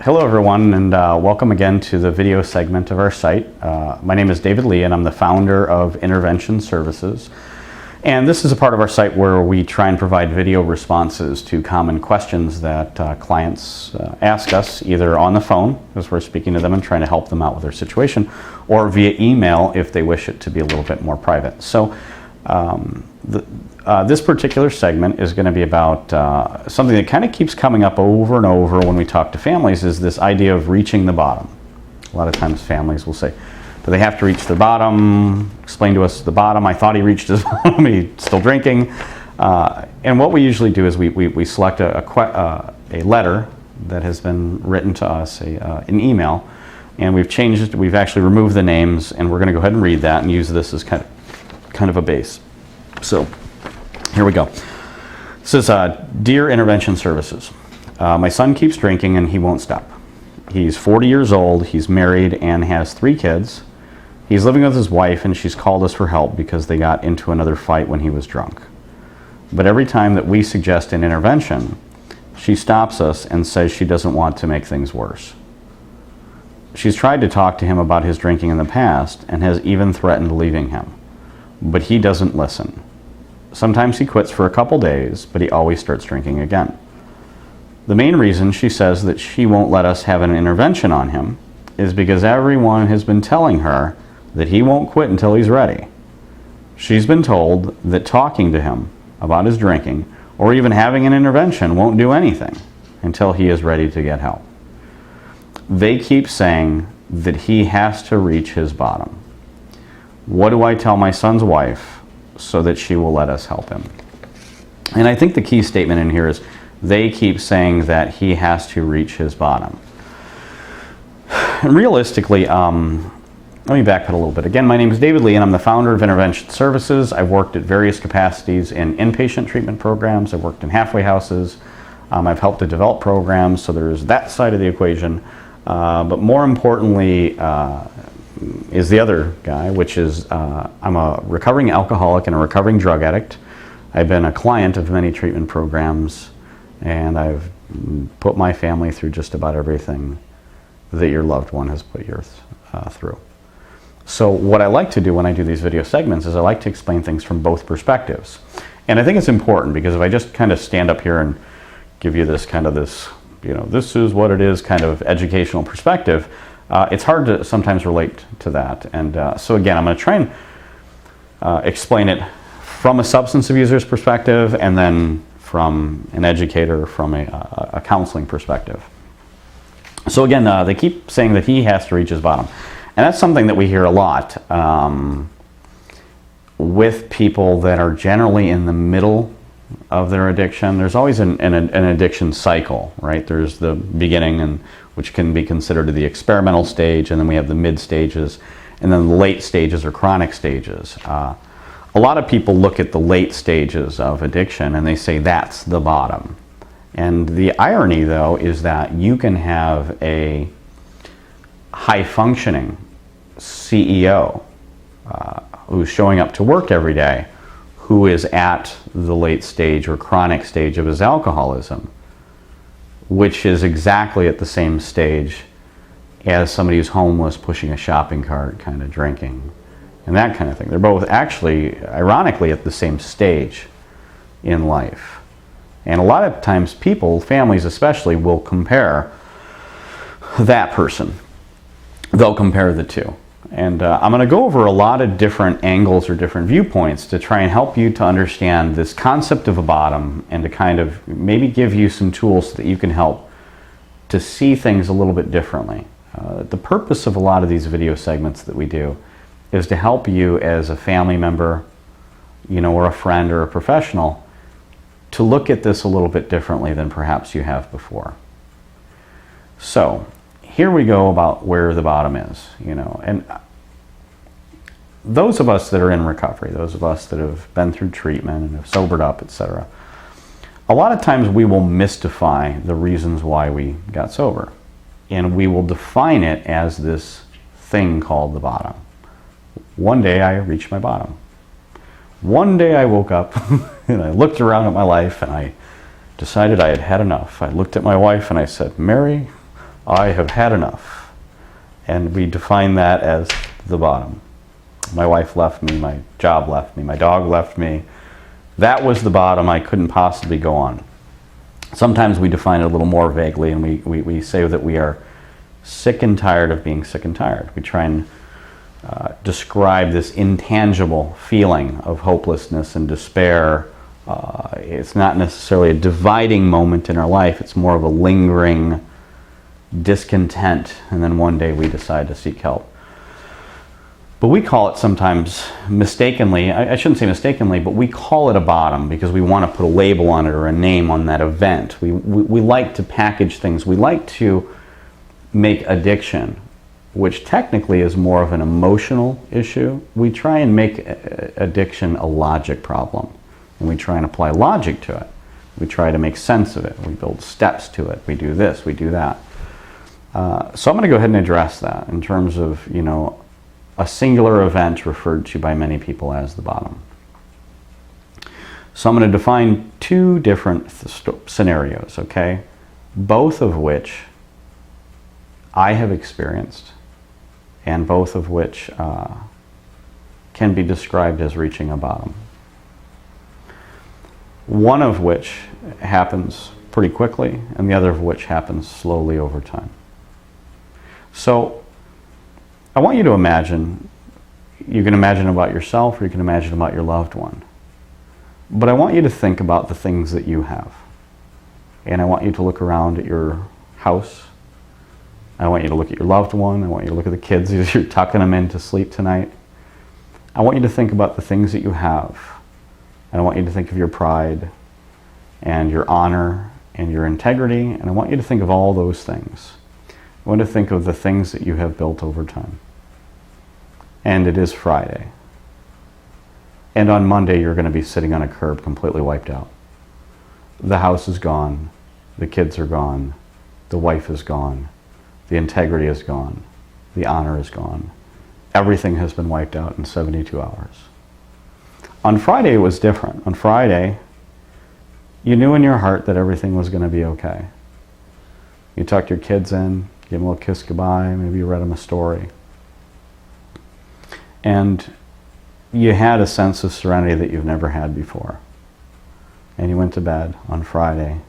Hello everyone, and welcome again to the video segment of our site. My name is David Lee and I'm the founder of Intervention Services. And this is a part of our site where we try and provide video responses to common questions that clients ask us, either on the phone as we're speaking to them and trying to help them out with their situation, or via email if they wish it to be a little bit more private. So this particular segment is going to be about something that kind of keeps coming up over and over when we talk to families, is this idea of reaching the bottom. A lot of times families will say, do they have to reach the bottom? Explain to us the bottom. I thought he reached his bottom, he's still drinking. And what we usually do is we select a letter that has been written to us, an email, and we've actually removed the names, and we're going to go ahead and read that and use this as kind of a base. So here we go. It says, Dear Intervention Services, my son keeps drinking and he won't stop. He's 40 years old, he's married and has 3 kids. He's living with his wife and she's called us for help because they got into another fight when he was drunk. But every time that we suggest an intervention, she stops us and says she doesn't want to make things worse. She's tried to talk to him about his drinking in the past and has even threatened leaving him. But he doesn't listen. Sometimes he quits for a couple days, but he always starts drinking again. The main reason she says that she won't let us have an intervention on him is because everyone has been telling her that he won't quit until he's ready. She's been told that talking to him about his drinking or even having an intervention won't do anything until he is ready to get help. They keep saying that he has to reach his bottom. What do I tell my son's wife so that she will let us help him? And I think the key statement in here is they keep saying that he has to reach his bottom. And realistically, let me back up a little bit. Again, my name is David Lee and I'm the founder of Intervention Services. I've worked at various capacities in inpatient treatment programs. I've worked in halfway houses. I've helped to develop programs, so there's that side of the equation. But more importantly is the other guy, which is I'm a recovering alcoholic and a recovering drug addict. I've been a client of many treatment programs, and I've put my family through just about everything that your loved one has put yours through. So what I like to do when I do these video segments is I like to explain things from both perspectives. And I think it's important, because if I just kind of stand up here and give you this this is what it is kind of educational perspective, it's hard to sometimes relate to that. And so again, I'm going to try and explain it from a substance abuser's perspective, and then from an educator, from a counseling perspective. So again, they keep saying that he has to reach his bottom. And that's something that we hear a lot with people that are generally in the middle of their addiction. There's always an addiction cycle, right? There's the beginning, which can be considered the experimental stage, and then we have the mid stages, and then the late stages or chronic stages. A lot of people look at the late stages of addiction and they say that's the bottom. And the irony, though, is that you can have a high-functioning CEO who's showing up to work every day, who is at the late stage or chronic stage of his alcoholism, which is exactly at the same stage as somebody who's homeless, pushing a shopping cart, kind of drinking, and that kind of thing. They're both actually, ironically, at the same stage in life. And a lot of times people, families especially, will compare that person. They'll compare the two. And I'm going to go over a lot of different angles or different viewpoints to try and help you to understand this concept of a bottom, and to kind of maybe give you some tools so that you can help to see things a little bit differently. The purpose of a lot of these video segments that we do is to help you as a family member, or a friend or a professional, to look at this a little bit differently than perhaps you have before. So here we go about where the bottom is, and those of us that are in recovery, those of us that have been through treatment and have sobered up, etc., a lot of times we will mystify the reasons why we got sober, and we will define it as this thing called the bottom. One day I reached my bottom. One day I woke up and I looked around at my life and I decided I had had enough. I looked at my wife and I said, Mary, I have had enough. And we define that as the bottom. My wife left me, my job left me, my dog left me. That was the bottom. I couldn't possibly go on. Sometimes we define it a little more vaguely, and we say that we are sick and tired of being sick and tired. We try and describe this intangible feeling of hopelessness and despair. It's not necessarily a dividing moment in our life. It's more of a lingering discontent, and then one day we decide to seek help. But we call it sometimes mistakenly, I shouldn't say mistakenly, but we call it a bottom because we want to put a label on it or a name on that event. We like to package things. We like to make addiction, which technically is more of an emotional issue. We try and make addiction a logic problem. And we try and apply logic to it. We try to make sense of it. We build steps to it. We do this, we do that. So I'm going to go ahead and address that in terms of, a singular event referred to by many people as the bottom. So I'm going to define two different scenarios, okay? Both of which I have experienced, and both of which can be described as reaching a bottom. One of which happens pretty quickly, and the other of which happens slowly over time. So I want you to imagine, you can imagine about yourself or you can imagine about your loved one. But I want you to think about the things that you have. And I want you to look around at your house. I want you to look at your loved one. I want you to look at the kids as you're tucking them in to sleep tonight. I want you to think about the things that you have. And I want you to think of your pride and your honor and your integrity. And I want you to think of all those things. I want to think of the things that you have built over time. And it is Friday. And on Monday, you're going to be sitting on a curb completely wiped out. The house is gone. The kids are gone. The wife is gone. The integrity is gone. The honor is gone. Everything has been wiped out in 72 hours. On Friday, it was different. On Friday, you knew in your heart that everything was going to be okay. You tucked your kids in, give them a little kiss goodbye, maybe you read them a story. And you had a sense of serenity that you've never had before. And you went to bed on Friday.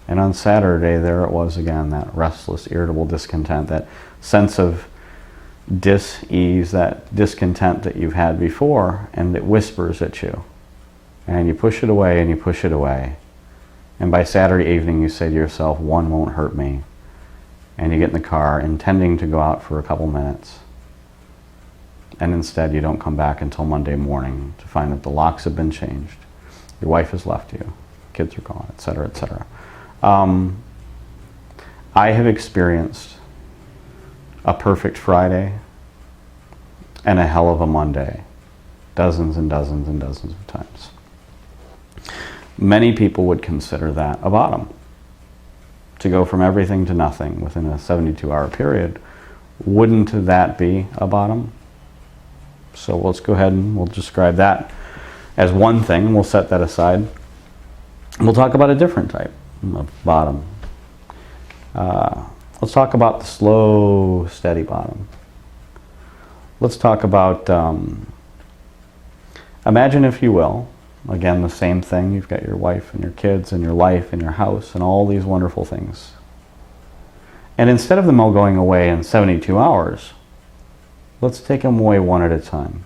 And on Saturday, there it was again, that restless, irritable discontent, that sense of dis-ease, that discontent that you've had before, and it whispers at you. And you push it away and you push it away. And by Saturday evening, you say to yourself, one won't hurt me. And you get in the car intending to go out for a couple minutes. And instead you don't come back until Monday morning to find that the locks have been changed. Your wife has left you. Kids are gone, etc., etc. I have experienced a perfect Friday and a hell of a Monday. Dozens and dozens and dozens of times. Many people would consider that a bottom. To go from everything to nothing within a 72-hour period, wouldn't that be a bottom? So let's go ahead and we'll describe that as one thing. We'll set that aside. We'll talk about a different type of bottom. Let's talk about the slow, steady bottom. Let's talk about, imagine if you will, again the same thing, you've got your wife and your kids and your life and your house and all these wonderful things. And instead of them all going away in 72 hours, let's take them away one at a time.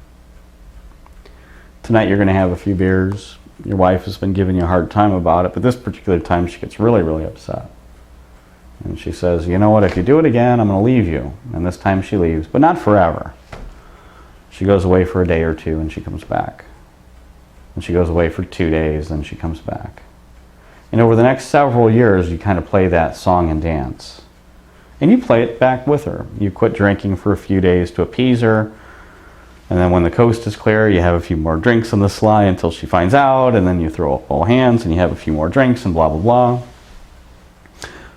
Tonight you're going to have a few beers. Your wife has been giving you a hard time about it, but this particular time she gets really, really upset. And she says, you know what, if you do it again, I'm going to leave you. And this time she leaves, but not forever. She goes away for a day or two and she comes back. And she goes away for 2 days and she comes back. And over the next several years, you kind of play that song and dance. And you play it back with her. You quit drinking for a few days to appease her. And then when the coast is clear, you have a few more drinks on the sly until she finds out. And then you throw up all hands and you have a few more drinks and blah, blah, blah.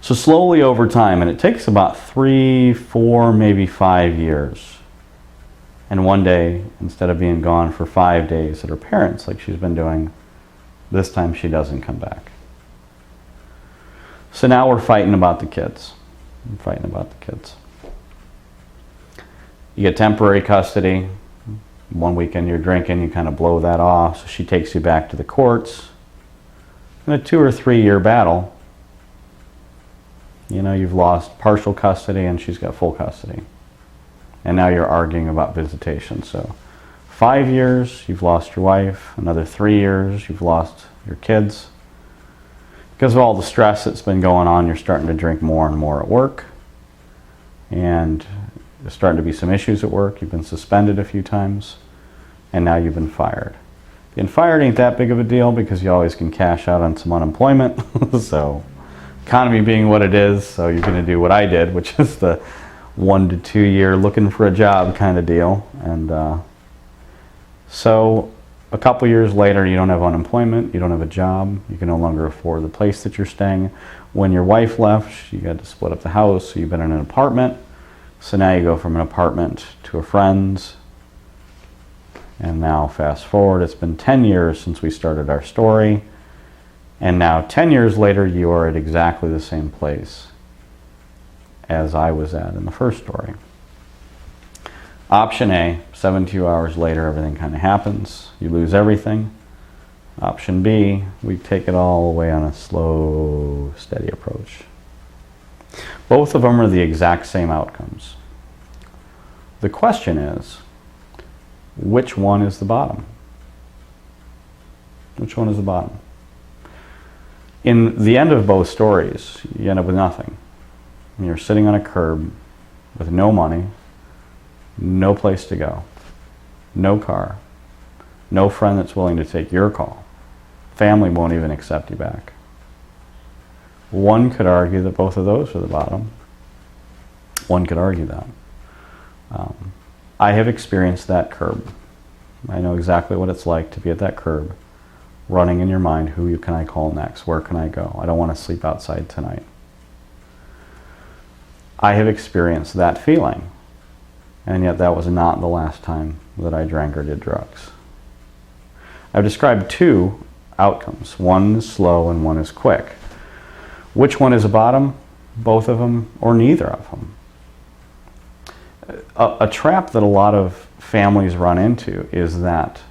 So slowly over time, and it takes about 3, 4, maybe 5 years. And one day, instead of being gone for 5 days at her parents' like she's been doing, this time she doesn't come back. So now we're fighting about the kids. and fighting about the kids. You get temporary custody. One weekend you're drinking, you kind of blow that off, so she takes you back to the courts. In a 2 or 3 year battle, you know, you've lost partial custody and she's got full custody. And now you're arguing about visitation. So 5 years, you've lost your wife. Another 3 years, you've lost your kids. Because of all the stress that's been going on, you're starting to drink more and more at work. And there's starting to be some issues at work. You've been suspended a few times. And now you've been fired. Being fired ain't that big of a deal because you always can cash out on some unemployment. So, economy being what it is, so you're going to do what I did, which is the 1 to 2 year looking for a job kind of deal. And so a couple years later, you don't have unemployment, you don't have a job, you can no longer afford the place that you're staying. When your wife left, you had to split up the house, so you've been in an apartment. So now you go from an apartment to a friend's. And now fast forward, it's been 10 years since we started our story. And now 10 years later, you are at exactly the same place as I was at in the first story. Option A, 72 hours later, everything kind of happens. You lose everything. Option B, we take it all away on a slow, steady approach. Both of them are the exact same outcomes. The question is, which one is the bottom? Which one is the bottom? In the end of both stories, you end up with nothing. You're sitting on a curb with no money, no place to go, no car, no friend that's willing to take your call. Family won't even accept you back. One could argue that both of those are the bottom. One could argue that. I have experienced that curb. I know exactly what it's like to be at that curb, running in your mind, who can I call next? Where can I go? I don't want to sleep outside tonight. I have experienced that feeling, and yet that was not the last time that I drank or did drugs. I've described two outcomes. One is slow and one is quick. Which one is a bottom? Both of them or neither of them. A trap that a lot of families run into is that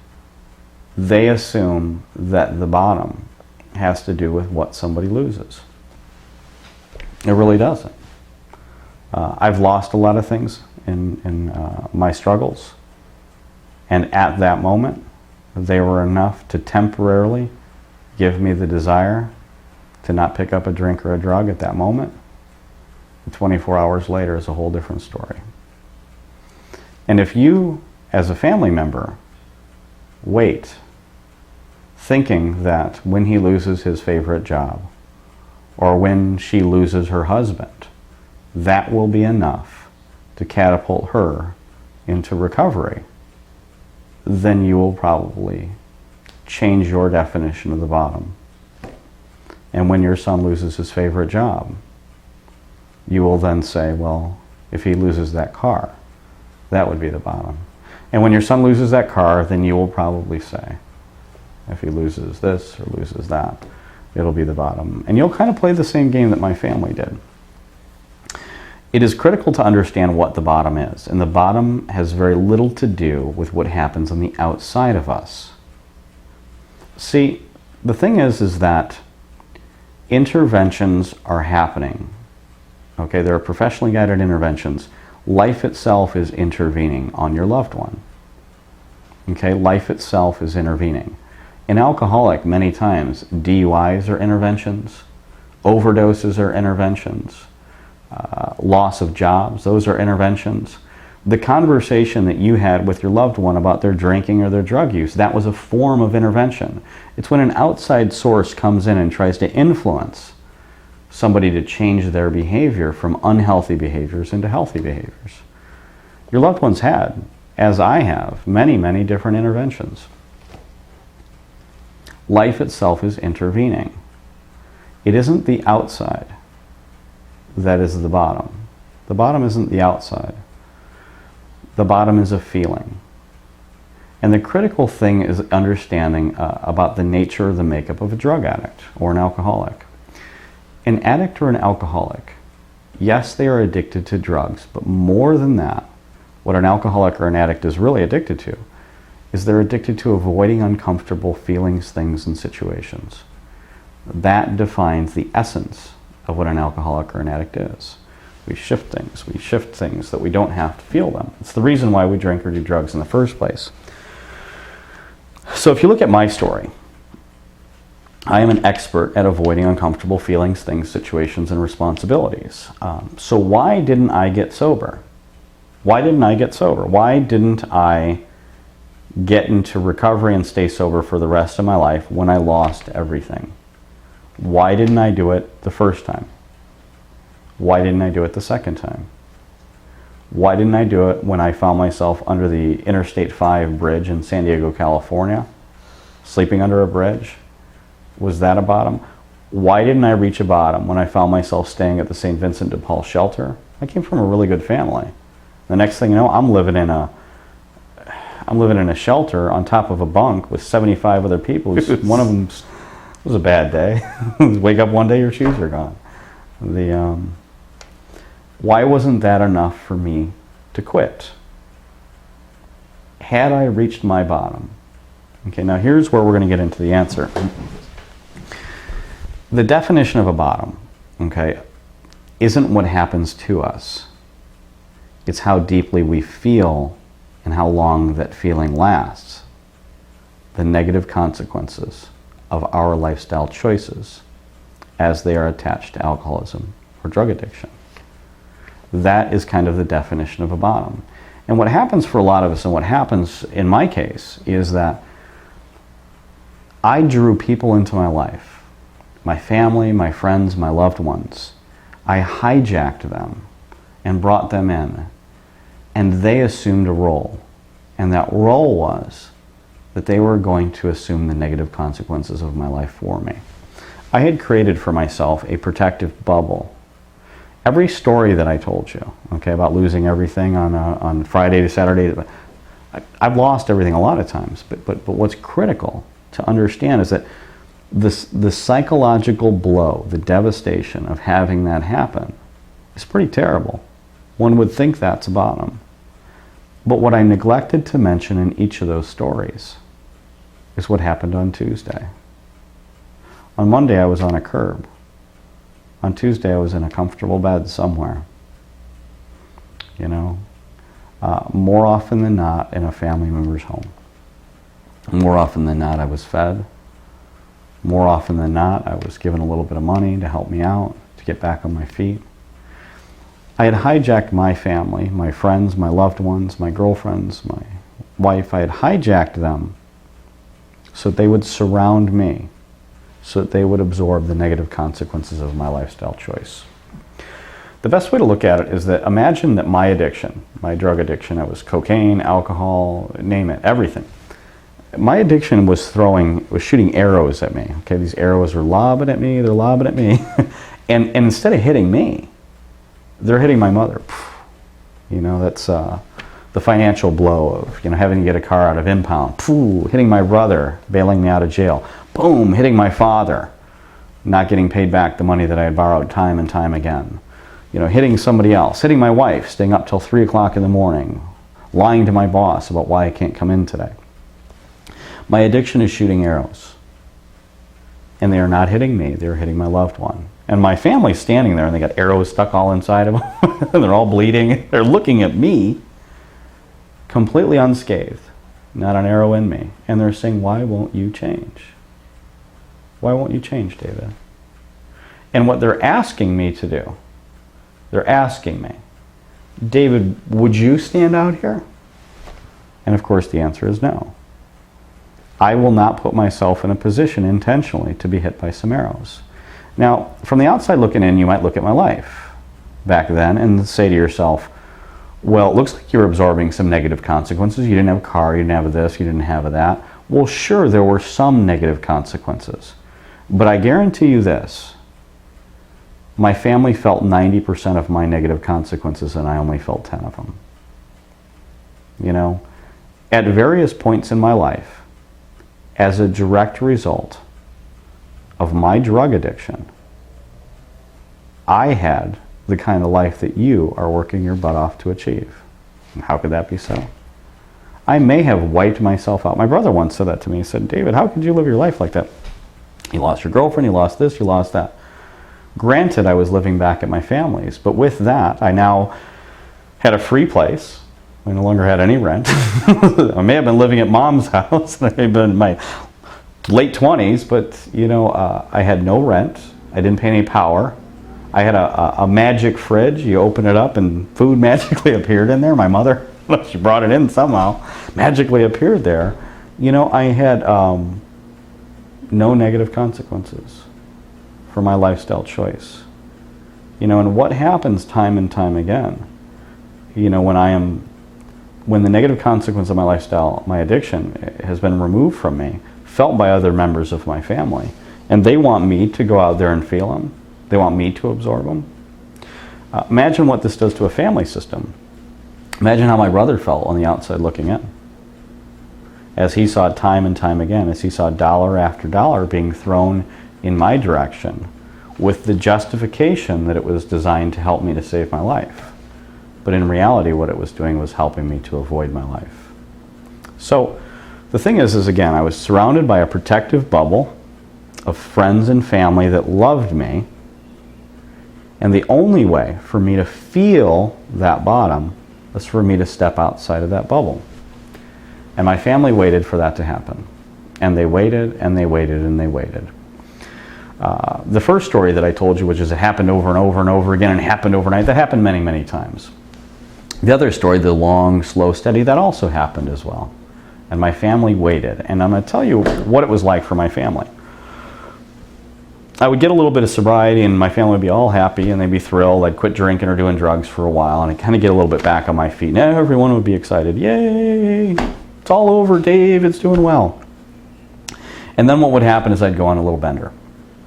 they assume that the bottom has to do with what somebody loses. It really doesn't. I've lost a lot of things in my struggles, and at that moment, they were enough to temporarily give me the desire to not pick up a drink or a drug at that moment. 24 hours later is a whole different story. And if you, as a family member, wait, thinking that when he loses his favorite job, or when she loses her husband, that will be enough to catapult her into recovery, then you will probably change your definition of the bottom. And when your son loses his favorite job, you will then say, well, if he loses that car, that would be the bottom. And when your son loses that car, then you will probably say, if he loses this or loses that, it'll be the bottom. And you'll kind of play the same game that my family did. It is critical to understand what the bottom is. And the bottom has very little to do with what happens on the outside of us. See, the thing is that interventions are happening. Okay, there are professionally guided interventions. Life itself is intervening on your loved one. Okay, life itself is intervening. In alcoholic, many times, DUIs are interventions, overdoses are interventions, loss of jobs, those are interventions. The conversation that you had with your loved one about their drinking or their drug use, that was a form of intervention. It's when an outside source comes in and tries to influence somebody to change their behavior from unhealthy behaviors into healthy behaviors. Your loved ones had, as I have, many, many different interventions. Life itself is intervening. It isn't the outside that is the bottom. The bottom isn't the outside. The bottom is a feeling. And the critical thing is understanding about the nature or the makeup of a drug addict or an alcoholic. An addict or an alcoholic Yes, they are addicted to drugs, but more than that, what an alcoholic or an addict is really addicted to is they're addicted to avoiding uncomfortable feelings, things, and situations. That defines the essence of what an alcoholic or an addict is. We shift things that we don't have to feel them. It's the reason why we drink or do drugs in the first place. So if you look at my story, I am an expert at avoiding uncomfortable feelings, things, situations, and responsibilities. So why didn't I get sober? Why didn't I get sober? Why didn't I get into recovery and stay sober for the rest of my life when I lost everything? Why didn't I do it the first time? Why didn't I do it the second time? Why didn't I do it when I found myself under the Interstate 5 bridge in San Diego, California, sleeping under a bridge? Was that a bottom? Why didn't I reach a bottom when I found myself staying at the St. Vincent de Paul shelter? I came from a really good family. The next thing you know, I'm living in a shelter on top of a bunk with 75 other people. One of them was a bad day. Wake up one day, your shoes are gone. Why wasn't that enough for me to quit? Had I reached my bottom? Okay, now here's where we're going to get into the answer. The definition of a bottom, okay, isn't what happens to us. It's how deeply we feel and how long that feeling lasts. The negative consequences of our lifestyle choices as they are attached to alcoholism or drug addiction. That is kind of the definition of a bottom. And what happens for a lot of us, and what happens in my case, is that I drew people into my life, my family, my friends, my loved ones. I hijacked them and brought them in, and they assumed a role. And that role was that they were going to assume the negative consequences of my life for me. I had created for myself a protective bubble. Every story that I told you, okay, about losing everything on Friday to Saturday, I've lost everything a lot of times, but what's critical to understand is that the psychological blow, the devastation of having that happen is pretty terrible. One would think that's a bottom. But what I neglected to mention in each of those stories is what happened on Tuesday. On Monday, I was on a curb. On Tuesday, I was in a comfortable bed somewhere. You know, more often than not in a family member's home. More often than not, I was fed. More often than not, I was given a little bit of money to help me out, to get back on my feet. I had hijacked my family, my friends, my loved ones, my girlfriends, my wife. I had hijacked them so that they would surround me, so that they would absorb the negative consequences of my lifestyle choice. The best way to look at it is that imagine that my addiction, my drug addiction, it was cocaine, alcohol, name it, everything. My addiction was shooting arrows at me. Okay, these arrows are lobbing at me, they're lobbing at me. and instead of hitting me, they're hitting my mother. You know, that's the financial blow of, you know, having to get a car out of impound. Hitting my brother, bailing me out of jail. Boom, hitting my father, not getting paid back the money that I had borrowed time and time again. You know, hitting somebody else, hitting my wife, staying up till 3 o'clock in the morning, lying to my boss about why I can't come in today. My addiction is shooting arrows. And they are not hitting me, they're hitting my loved one. And my family's standing there and they got arrows stuck all inside of them. And they're all bleeding. They're looking at me, completely unscathed, not an arrow in me. And they're saying, why won't you change? Why won't you change, David? And what they're asking me to do, they're asking me, David, would you stand out here? And of course the answer is no. I will not put myself in a position intentionally to be hit by some arrows. Now, from the outside looking in, you might look at my life back then and say to yourself, well, it looks like you're absorbing some negative consequences. You didn't have a car, you didn't have this, you didn't have that. Well, sure, there were some negative consequences. But I guarantee you this, my family felt 90% of my negative consequences and I only felt 10 of them. You know, at various points in my life, as a direct result of my drug addiction, I had the kind of life that you are working your butt off to achieve. And how could that be so? I may have wiped myself out. My brother once said that to me. He said, David, how could you live your life like that? You lost your girlfriend, you lost this, you lost that. Granted, I was living back at my family's, but with that, I now had a free place. I no longer had any rent. I may have been living at mom's house. I may have been in my late 20s, but I had no rent. I didn't pay any power. I had a magic fridge. You open it up and food magically appeared in there. My mother, she brought it in somehow, magically appeared there. I had no negative consequences for my lifestyle choice. And what happens time and time again, when the negative consequence of my lifestyle, my addiction, has been removed from me, felt by other members of my family, and they want me to go out there and feel them. They want me to absorb them. Imagine what this does to a family system. Imagine how my brother felt on the outside looking in, as he saw it time and time again, as he saw dollar after dollar being thrown in my direction with the justification that it was designed to help me to save my life. But in reality, what it was doing was helping me to avoid my life. So the thing is again, I was surrounded by a protective bubble of friends and family that loved me, and the only way for me to feel that bottom was for me to step outside of that bubble. And my family waited for that to happen. And they waited, and they waited, and they waited. The first story that I told you, which is it happened over and over and over again, and it happened overnight, that happened many, many times. The other story, the long, slow, steady, that also happened as well. And my family waited. And I'm going to tell you what it was like for my family. I would get a little bit of sobriety, and my family would be all happy, and they'd be thrilled. I'd quit drinking or doing drugs for a while, and I'd kind of get a little bit back on my feet. And everyone would be excited. Yay! It's all over, Dave. It's doing well. And then what would happen is I'd go on a little bender.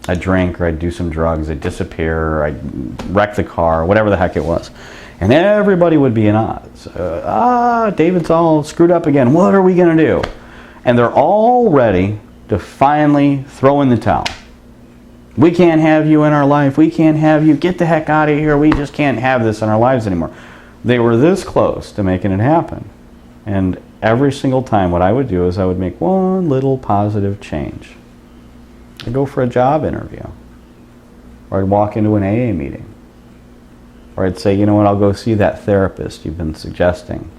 I'd drink, or I'd do some drugs. I'd disappear, or I'd wreck the car, whatever the heck it was. And everybody would be in odds. David's all screwed up again. What are we going to do? And they're all ready to finally throw in the towel. We can't have you in our life. We can't have you. Get the heck out of here. We just can't have this in our lives anymore. They were this close to making it happen. And every single time what I would do is I would make one little positive change. I'd go for a job interview. Or I'd walk into an AA meeting. Or I'd say, you know what, I'll go see that therapist you've been suggesting.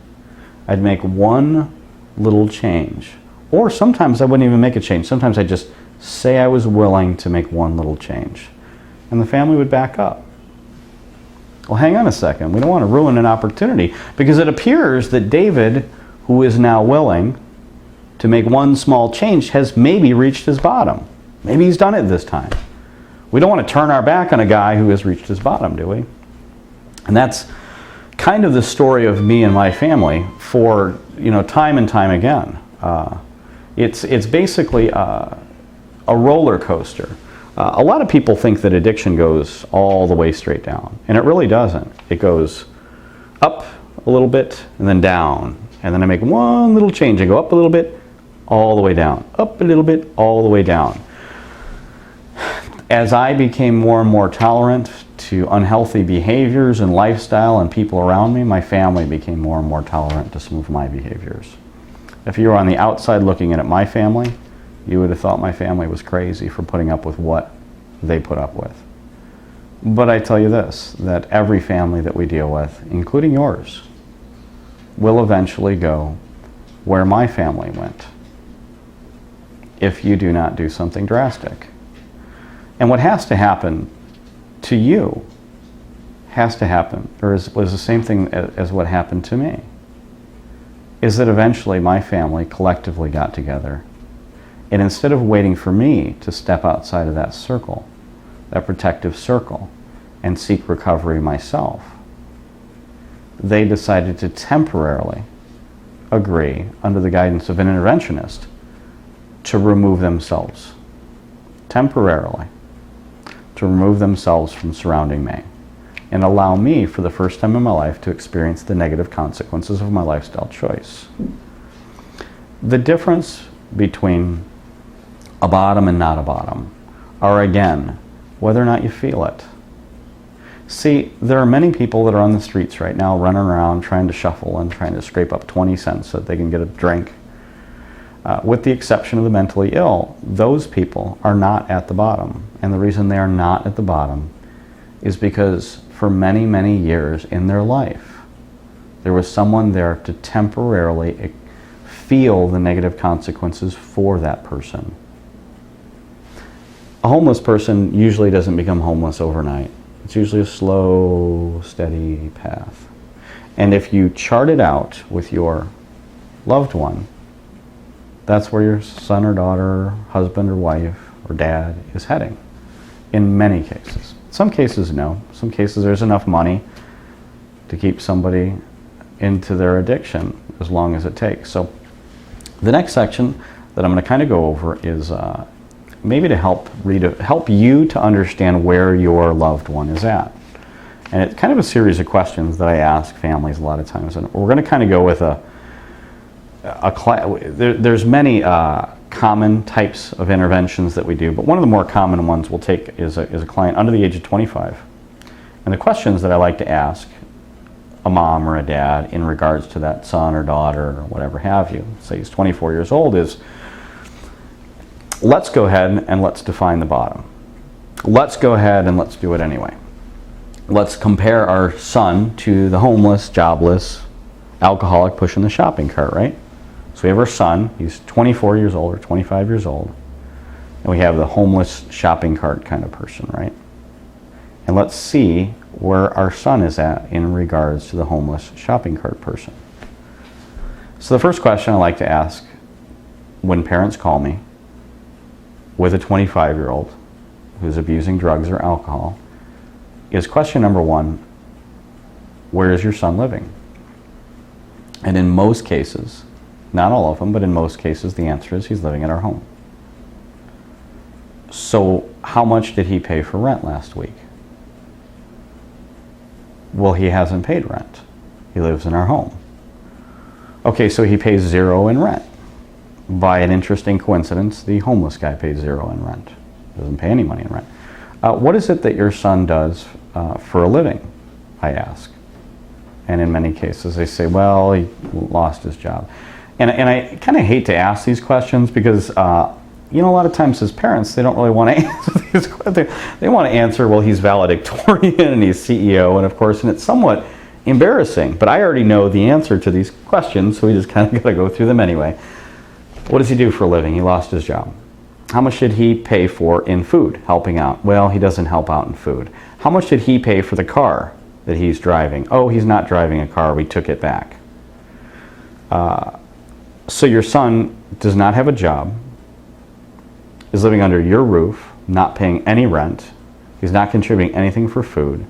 I'd make one little change. Or sometimes I wouldn't even make a change. Sometimes I'd just say I was willing to make one little change. And the family would back up. Well, hang on a second. We don't want to ruin an opportunity, because it appears that David, who is now willing to make one small change, has maybe reached his bottom. Maybe he's done it this time. We don't want to turn our back on a guy who has reached his bottom, do we? And that's kind of the story of me and my family for time and time again. It's basically a roller coaster. A lot of people think that addiction goes all the way straight down, and it really doesn't. It goes up a little bit and then down, and then I make one little change and go up a little bit, all the way down, up a little bit, all the way down. As I became more and more tolerant to unhealthy behaviors and lifestyle and people around me, my family became more and more tolerant to some of my behaviors. If you were on the outside looking in at my family, you would have thought my family was crazy for putting up with what they put up with. But I tell you this, that every family that we deal with, including yours, will eventually go where my family went if you do not do something drastic. And what has to happen to you has to happen, or was the same thing as what happened to me, is that eventually my family collectively got together, and instead of waiting for me to step outside of that circle, that protective circle, and seek recovery myself, they decided to temporarily agree, under the guidance of an interventionist, to remove themselves, temporarily, to remove themselves from surrounding me and allow me, for the first time in my life, to experience the negative consequences of my lifestyle choice. The difference between a bottom and not a bottom are, again, whether or not you feel it. See, there are many people that are on the streets right now running around trying to shuffle and trying to scrape up 20 cents so that they can get a drink. With the exception of the mentally ill, those people are not at the bottom. And the reason they are not at the bottom is because for many, many years in their life, there was someone there to temporarily feel the negative consequences for that person. A homeless person usually doesn't become homeless overnight. It's usually a slow, steady path. And if you chart it out with your loved one, that's where your son or daughter, husband or wife or dad is heading in many cases. Some cases, no. Some cases there's enough money to keep somebody into their addiction as long as it takes. So the next section that I'm going to kind of go over is maybe to help you to understand where your loved one is at. And it's kind of a series of questions that I ask families a lot of times. And we're going to kind of go with there's many common types of interventions that we do, but one of the more common ones we'll take is a client under the age of 25. And the questions that I like to ask a mom or a dad in regards to that son or daughter or whatever have you, say he's 24 years old, is let's go ahead and let's define the bottom. Let's go ahead and let's do it anyway. Let's compare our son to the homeless, jobless, alcoholic pushing the shopping cart, right? So we have our son, he's 24 years old or 25 years old, and we have the homeless shopping cart kind of person, right? And let's see where our son is at in regards to the homeless shopping cart person. So the first question I like to ask when parents call me with a 25-year-old who's abusing drugs or alcohol is question number one, where is your son living? And in most cases, not all of them, but in most cases, the answer is he's living at our home. So how much did he pay for rent last week? Well, he hasn't paid rent. He lives in our home. Okay, so he pays zero in rent. By an interesting coincidence, the homeless guy pays zero in rent. Doesn't pay any money in rent. What is it that your son does for a living? I ask. And in many cases, they say, well, he lost his job. And I kind of hate to ask these questions because, a lot of times as parents, they don't really want to answer these questions. They want to answer, well, he's valedictorian and he's CEO, and of course, and it's somewhat embarrassing. But I already know the answer to these questions, so we just kind of got to go through them anyway. What does he do for a living? He lost his job. How much did he pay for in food, helping out? Well, he doesn't help out in food. How much did he pay for the car that he's driving? Oh, he's not driving a car. We took it back. So your son does not have a job, is living under your roof, not paying any rent. He's not contributing anything for food.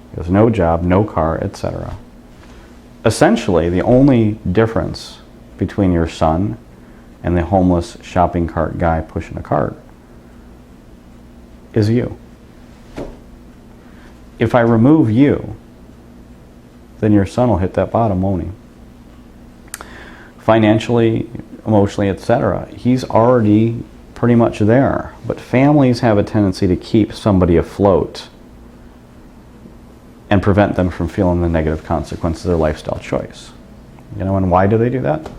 He has no job, no car, etc. Essentially, the only difference between your son and the homeless shopping cart guy pushing a cart is you. If I remove you, then your son will hit that bottom, won't he? Financially, emotionally, etc. He's already pretty much there. But families have a tendency to keep somebody afloat and prevent them from feeling the negative consequences of their lifestyle choice. And why do they do that?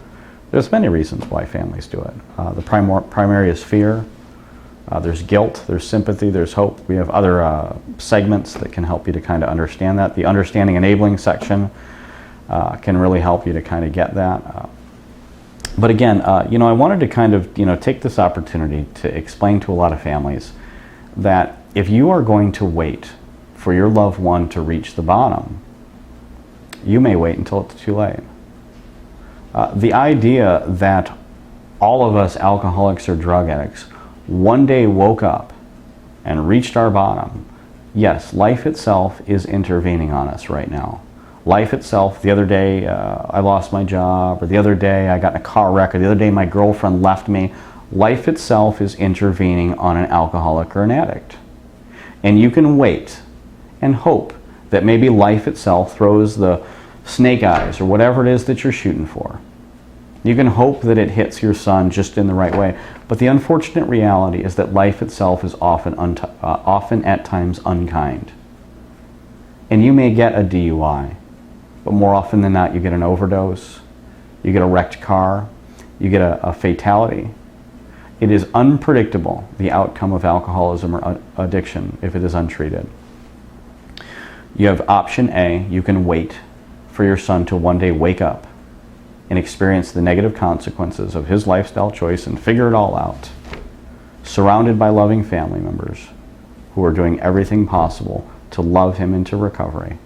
There's many reasons why families do it. The primary is fear. There's guilt, there's sympathy, there's hope. We have other segments that can help you to kind of understand that. The understanding enabling section can really help you to kind of get that. But again, I wanted to kind of, take this opportunity to explain to a lot of families that if you are going to wait for your loved one to reach the bottom, you may wait until it's too late. The idea that all of us alcoholics or drug addicts one day woke up and reached our bottom, yes, life itself is intervening on us right now. Life itself, the other day I lost my job, or the other day I got in a car wreck, or the other day my girlfriend left me. Life itself is intervening on an alcoholic or an addict. And you can wait and hope that maybe life itself throws the snake eyes or whatever it is that you're shooting for. You can hope that it hits your son just in the right way. But the unfortunate reality is that life itself is often at times unkind. And you may get a DUI, but more often than not, you get an overdose, you get a wrecked car, you get a fatality. It is unpredictable, the outcome of alcoholism or addiction, if it is untreated. You have option A, you can wait for your son to one day wake up and experience the negative consequences of his lifestyle choice and figure it all out, surrounded by loving family members who are doing everything possible to love him into recovery.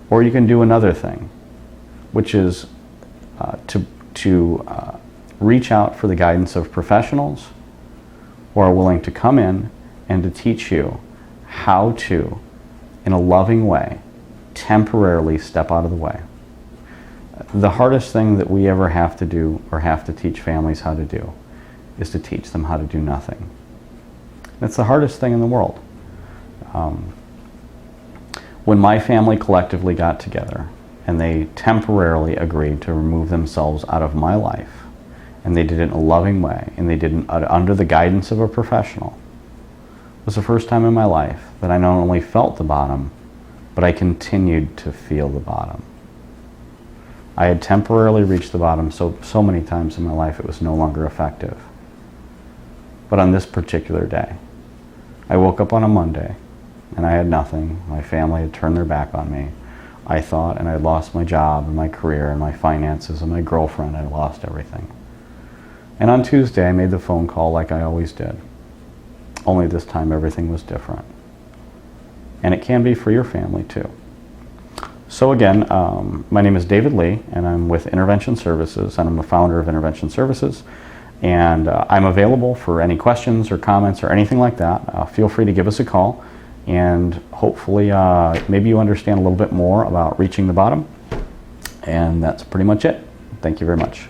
Or you can do another thing, which is to reach out for the guidance of professionals who are willing to come in and to teach you how to, in a loving way, temporarily step out of the way. The hardest thing that we ever have to do or have to teach families how to do is to teach them how to do nothing. It's the hardest thing in the world. When my family collectively got together and they temporarily agreed to remove themselves out of my life, and they did it in a loving way, and they did it under the guidance of a professional, it was the first time in my life that I not only felt the bottom, but I continued to feel the bottom. I had temporarily reached the bottom so many times in my life it was no longer effective. But on this particular day, I woke up on a Monday and I had nothing. My family had turned their back on me. I thought, and I had lost my job and my career and my finances and my girlfriend. I lost everything. And on Tuesday, I made the phone call like I always did. Only this time, everything was different. And it can be for your family, too. So again, my name is David Lee, and I'm with Intervention Services, and I'm the founder of Intervention Services. And I'm available for any questions or comments or anything like that. Feel free to give us a call. And hopefully maybe you understand a little bit more about reaching the bottom. And that's pretty much it. Thank you very much.